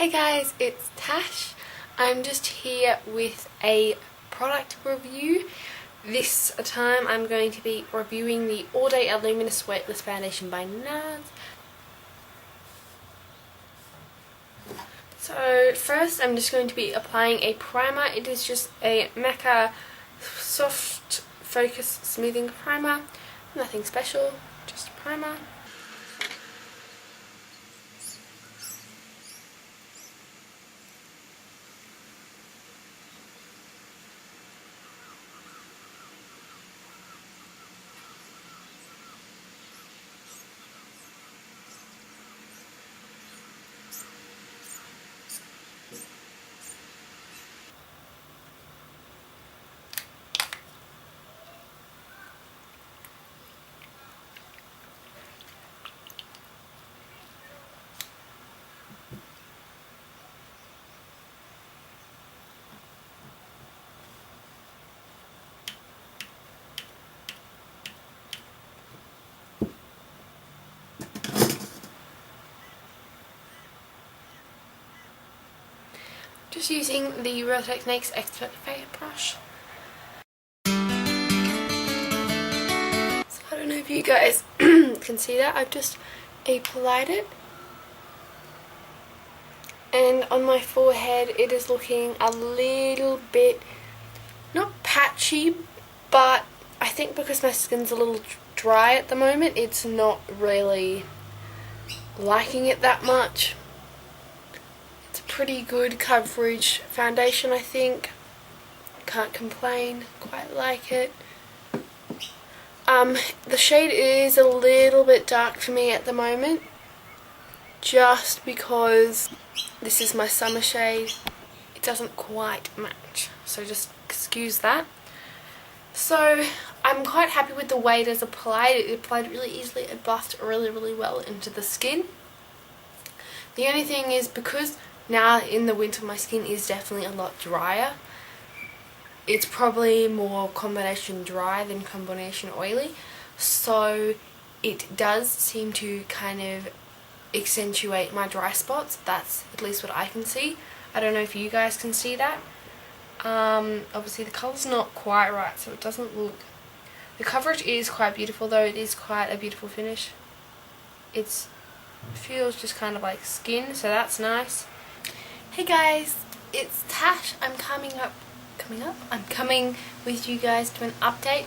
Hey guys, it's Tash. I'm just here with a product review. This time I'm going to be reviewing the All Day Luminous Weightless Foundation by Nars. So first I'm just going to be applying a primer. It is just a Maca Soft Focus Smoothing Primer. Nothing special, just a primer. Just using the Real Techniques Expert Fade Brush. So I don't know if you guys can see that. I've just applied it. And on my forehead it is looking a little bit, not patchy, but I think because my skin's a little dry at the moment, it's not really liking it that much. Pretty good coverage foundation, I think. Can't complain, quite like it. The shade is a little bit dark for me at the moment, just because this is my summer shade. It doesn't quite match, so just excuse that. So I'm quite happy with the way it is applied. It applied really easily. It buffed really well into the skin. The only thing is, because now in the winter my skin is definitely a lot drier, it's probably more combination dry than combination oily, so it does seem to kind of accentuate my dry spots. That's at least what I can see. I don't know if you guys can see that. Obviously the colour's not quite right, so it doesn't look... The coverage is quite beautiful though. It is quite a beautiful finish. It feels just kind of like skin, so that's nice. Hey guys, it's Tash. I'm coming with you guys to an update.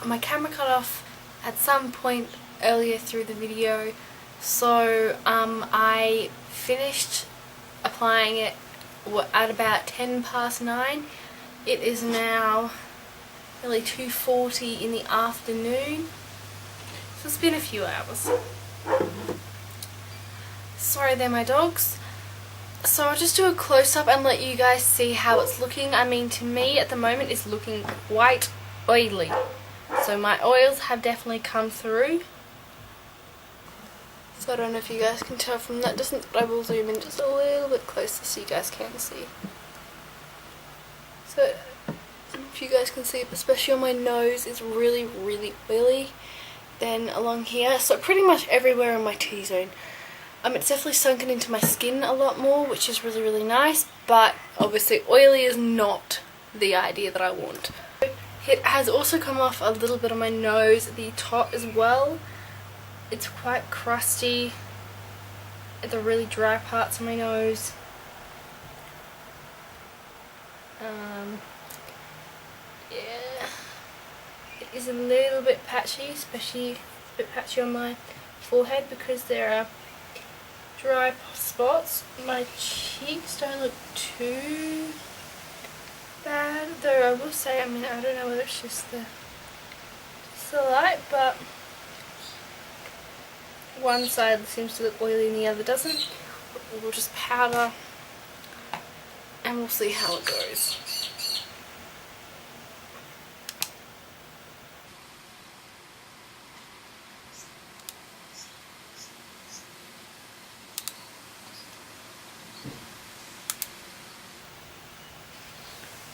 My camera cut off at some point earlier through the video, so I finished applying it at about 9:10. It is now nearly 2:40 in the afternoon, so it's been a few hours. Sorry, they're my dogs. So I'll just do a close-up and let you guys see how it's looking. I mean, to me at the moment it's looking quite oily. So my oils have definitely come through. So I don't know if you guys can tell from that distance, but I will zoom in just a little bit closer so you guys can see. So if you guys can see, especially on my nose, it's really oily. Then along here, so pretty much everywhere in my T-zone. It's definitely sunken into my skin a lot more, which is really nice, but obviously oily is not the idea that I want. It has also come off a little bit on my nose, the top as well. It's quite crusty at the really dry parts of my nose. Yeah, it is a little bit patchy, especially a bit patchy on my forehead because there are dry spots. My cheeks don't look too bad, though I will say, I don't know whether it's just the light, but one side seems to look oily and the other doesn't. We'll just powder and we'll see how it goes.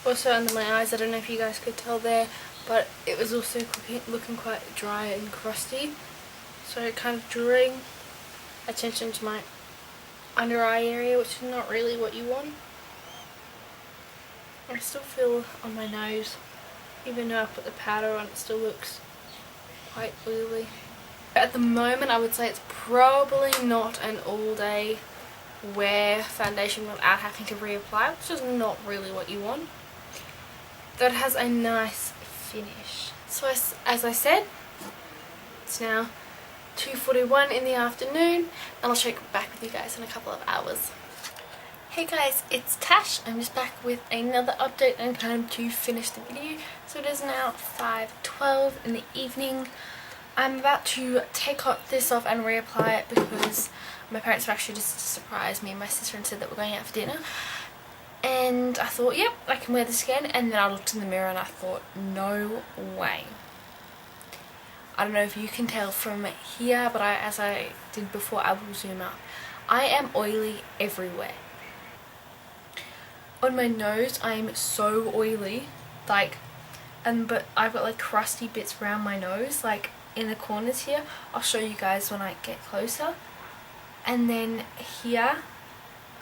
Also under my eyes, I don't know if you guys could tell there, but it was also looking quite dry and crusty. So kind of drawing attention to my under eye area, which is not really what you want. I still feel on my nose, even though I put the powder on, it still looks quite oily. At the moment I would say it's probably not an all day wear foundation without having to reapply, which is not really what you want. Though it has a nice finish. So as I said, it's now 2:41 in the afternoon, and I'll check back with you guys in a couple of hours. Hey guys, it's Tash. I'm just back with another update and time to finish the video. So it is now 5:12 in the evening. I'm about to take this off and reapply it because my parents were actually just to surprise me and my sister and said that we're going out for dinner. And I thought, yep, I can wear this again. And then I looked in the mirror and I thought, no way. I don't know if you can tell from here, but as I did before, I will zoom up. I am oily everywhere. On my nose, I am so oily, like, but I've got like crusty bits around my nose, like in the corners here. I'll show you guys when I get closer. And then here,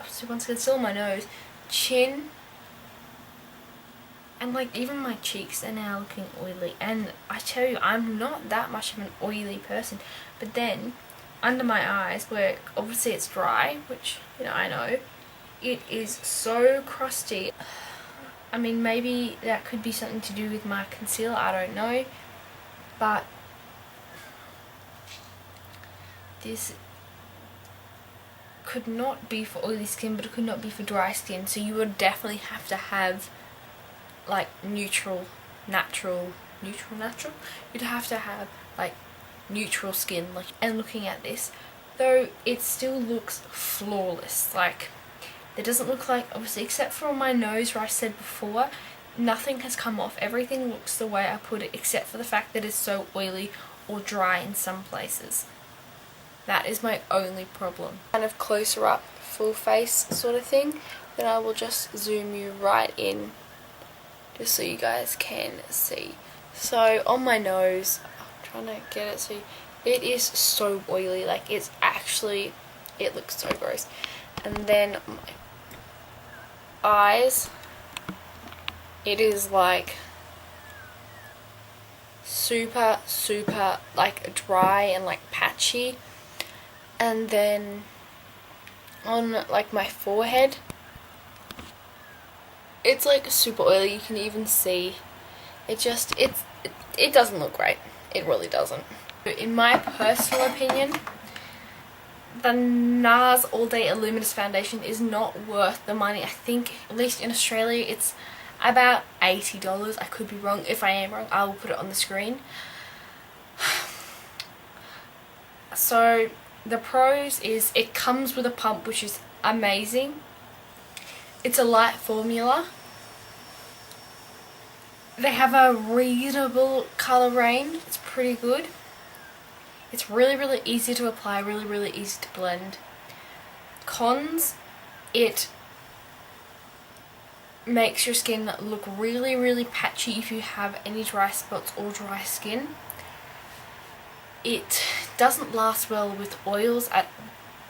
so once again, still on my nose, chin, and like even my cheeks are now looking oily. And I tell you, I'm not that much of an oily person, but then under my eyes, where obviously it's dry, which, you know, I know, it is so crusty. I mean, maybe that could be something to do with my concealer, I don't know, but this could not be for oily skin, but it could not be for dry skin. So you would definitely have to have like natural. You'd have to have like neutral skin. Like, and looking at this, though, it still looks flawless. Like, it doesn't look like, obviously, except for on my nose where I said before, nothing has come off. Everything looks the way I put it, except for the fact that it's so oily or dry in some places. That is my only problem. Kind of closer up, full face sort of thing. Then I will just zoom you right in, just so you guys can see. So on my nose, I'm trying to get it so it is so oily. Like, it's actually, it looks so gross. And then my eyes, it is like super like dry and like patchy. And then on like my forehead, it's like super oily. You can even see it just, it doesn't look great. It really doesn't. In my personal opinion, the Nars All Day Luminous foundation is not worth the money. I think, at least in Australia, it's about $80. I could be wrong. If I am wrong, I will put it on the screen. So the pros is it comes with a pump, which is amazing. It's a light formula. They have a reasonable colour range. It's pretty good. It's really easy to apply, really easy to blend. Cons, it makes your skin look really patchy if you have any dry spots or dry skin. It doesn't last well with oils at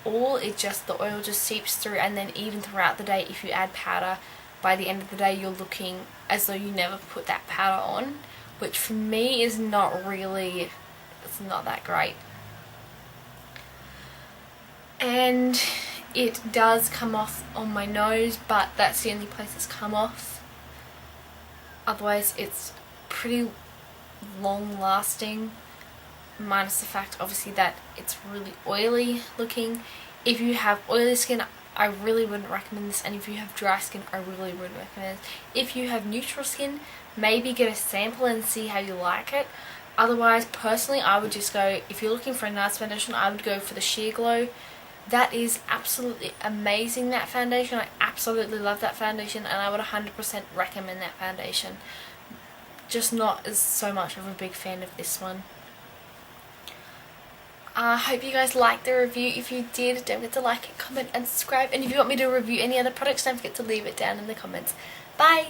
all. The oil just seeps through, and then even throughout the day, if you add powder, by the end of the day you're looking as though you never put that powder on, which for me is not really, it's not that great. And it does come off on my nose, but that's the only place it's come off. Otherwise it's pretty long lasting, minus the fact obviously that it's really oily looking. If you have oily skin, I really wouldn't recommend this, and if you have dry skin, I really wouldn't recommend it. If you have neutral skin, maybe get a sample and see how you like it. Otherwise, personally, I would just go, if you're looking for a nice foundation, I would go for the Sheer Glow. That is absolutely amazing, that foundation. I absolutely love that foundation, and I would 100% recommend that foundation. Just not as so much of a big fan of this one. I hope you guys liked the review. If you did, don't forget to like, comment and subscribe. And if you want me to review any other products, don't forget to leave it down in the comments. Bye!